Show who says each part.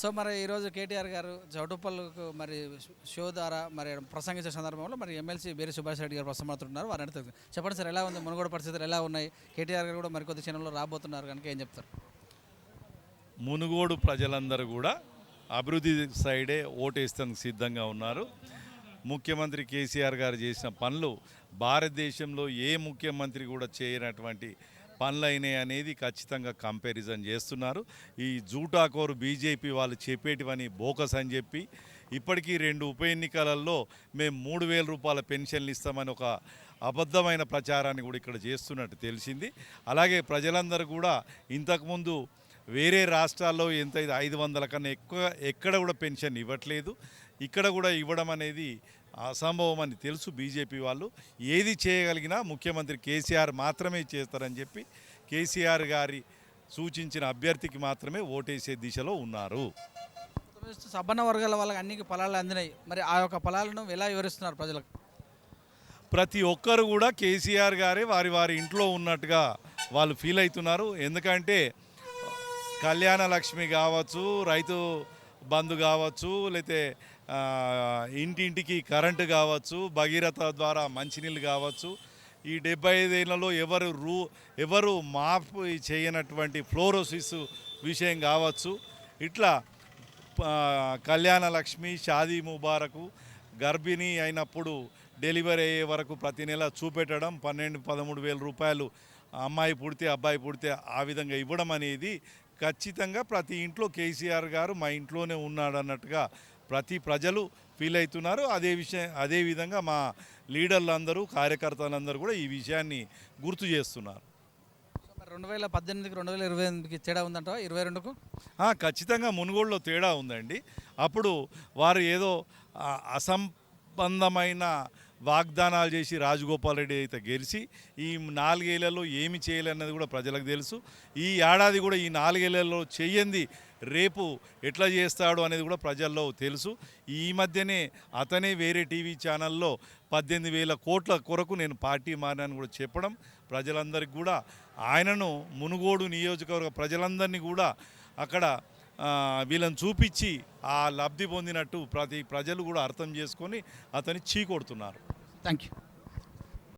Speaker 1: So మరి ఈరోజు కేటీఆర్ గారు చౌటుప్పల్కు మరి షో ద్వారా మరి ప్రసంగించే సందర్భంలో మరి ఎమ్మెల్సీ బేరి సుభాష్ రెడ్డి గారు ప్రసంగిస్తున్నారు. వారిని అడుగుతారు. చెప్పండి సార్, ఎలా ఉంది మునుగోడు పరిస్థితులు ఎలా ఉన్నాయి? కేటీఆర్ గారు కూడా మరికొద్ది క్షణంలో రాబోతున్నారు కనుక ఏం చెప్తారు?
Speaker 2: మునుగోడు ప్రజలందరూ కూడా అభివృద్ధి సైడే ఓటేస్తానికి సిద్ధంగా ఉన్నారు. ముఖ్యమంత్రి కేసీఆర్ గారు చేసిన పనులు భారతదేశంలో ఏ ముఖ్యమంత్రి కూడా చేయనటువంటి పనులైనాయి అనేది ఖచ్చితంగా కంపారిజన్ చేస్తున్నారు. ఈ జూటాకోరు బీజేపీ వాళ్ళు చెప్పేటివని బోకస్ అని చెప్పి ఇప్పటికీ 2 ఉప ఎన్నికలలో మేము 3,000 రూపాయల పెన్షన్లు ఇస్తామని ఒక అబద్ధమైన ప్రచారాన్ని కూడా ఇక్కడ చేస్తున్నట్టు తెలిసింది. అలాగే ప్రజలందరూ కూడా ఇంతకుముందు వేరే రాష్ట్రాల్లో ఎంత 500 కన్నా ఎక్కువ ఎక్కడ కూడా పెన్షన్ ఇవ్వట్లేదు. ఇక్కడ కూడా ఇవ్వడం అనేది అసంభవం అని తెలుసు బీజేపీ వాళ్ళు. ఏది చేయగలిగినా ముఖ్యమంత్రి కేసీఆర్ మాత్రమే చేస్తారని చెప్పి కేసీఆర్ గారి సూచించిన అభ్యర్థికి మాత్రమే ఓటేసే దిశలో ఉన్నారు.
Speaker 1: సబ్బన్న వర్గాల వాళ్ళకి అన్ని ఫలాలు అందినాయి. మరి ఆ యొక్క ఫలాలను ఎలా వివరిస్తున్నారు ప్రజలకు?
Speaker 2: ప్రతి ఒక్కరు కూడా కేసీఆర్ గారే వారి వారి ఇంట్లో ఉన్నట్టుగా వాళ్ళు ఫీల్ అవుతున్నారు. ఎందుకంటే కళ్యాణ లక్ష్మి కావచ్చు, రైతు బంధు కావచ్చు, లేకపోతే ఇంటింటికి కరెంటు కావచ్చు, భగీరథ ద్వారా మంచినీళ్ళు కావచ్చు, ఈ 75 ఏళ్లలో ఎవరు మార్పు చేయనటువంటి ఫ్లోరోసిస్ విషయం కావచ్చు, ఇట్లా కళ్యాణ లక్ష్మి, షాదీ ముబారకు, గర్భిణీ అయినప్పుడు డెలివరీ అయ్యే వరకు ప్రతి నెల చూపెట్టడం, 12-13 వేల రూపాయలు అమ్మాయి పుడితే అబ్బాయి పుడితే ఆ విధంగా ఇవ్వడం అనేది ఖచ్చితంగా ప్రతి ఇంట్లో కేసీఆర్ గారు మా ఇంట్లోనే ఉన్నాడు అన్నట్టుగా ప్రతి ప్రజలు ఫీల్ అవుతున్నారు. అదేవిధంగా మా లీడర్లందరూ కార్యకర్తలందరూ కూడా ఈ విషయాన్ని గుర్తు చేస్తున్నారు.
Speaker 1: 2018కి 2028కి తేడా ఉందంట, 22కు
Speaker 2: ఖచ్చితంగా మునుగోడులో తేడా ఉందండి. అప్పుడు వారు ఏదో అసంబంధమైన వాగ్దానాలు చేసి రాజగోపాల్ రెడ్డి అయితే గెలిచి ఈ 4 ఏళ్లలో ఏమి చేయాలన్నది కూడా ప్రజలకు తెలుసు. ఈ ఏడాది కూడా ఈ 4 ఏళ్లలో చెయ్యంది రేపు ఎట్లా చేస్తాడు అనేది కూడా ప్రజల్లో తెలుసు. ఈ మధ్యనే అతనే వేరే టీవీ ఛానల్లో 18,000 కోట్ల కొరకు నేను పార్టీ మారినాను కూడా చెప్పడం ప్రజలందరికీ కూడా ఆయనను మునుగోడు నియోజకవర్గ ప్రజలందరినీ కూడా అక్కడ వీళ్ళని చూపించి ఆ లబ్ధి పొందినట్టు ప్రతి ప్రజలు కూడా అర్థం చేసుకొని అతన్ని చీకొడుతున్నారు.
Speaker 1: Thank you.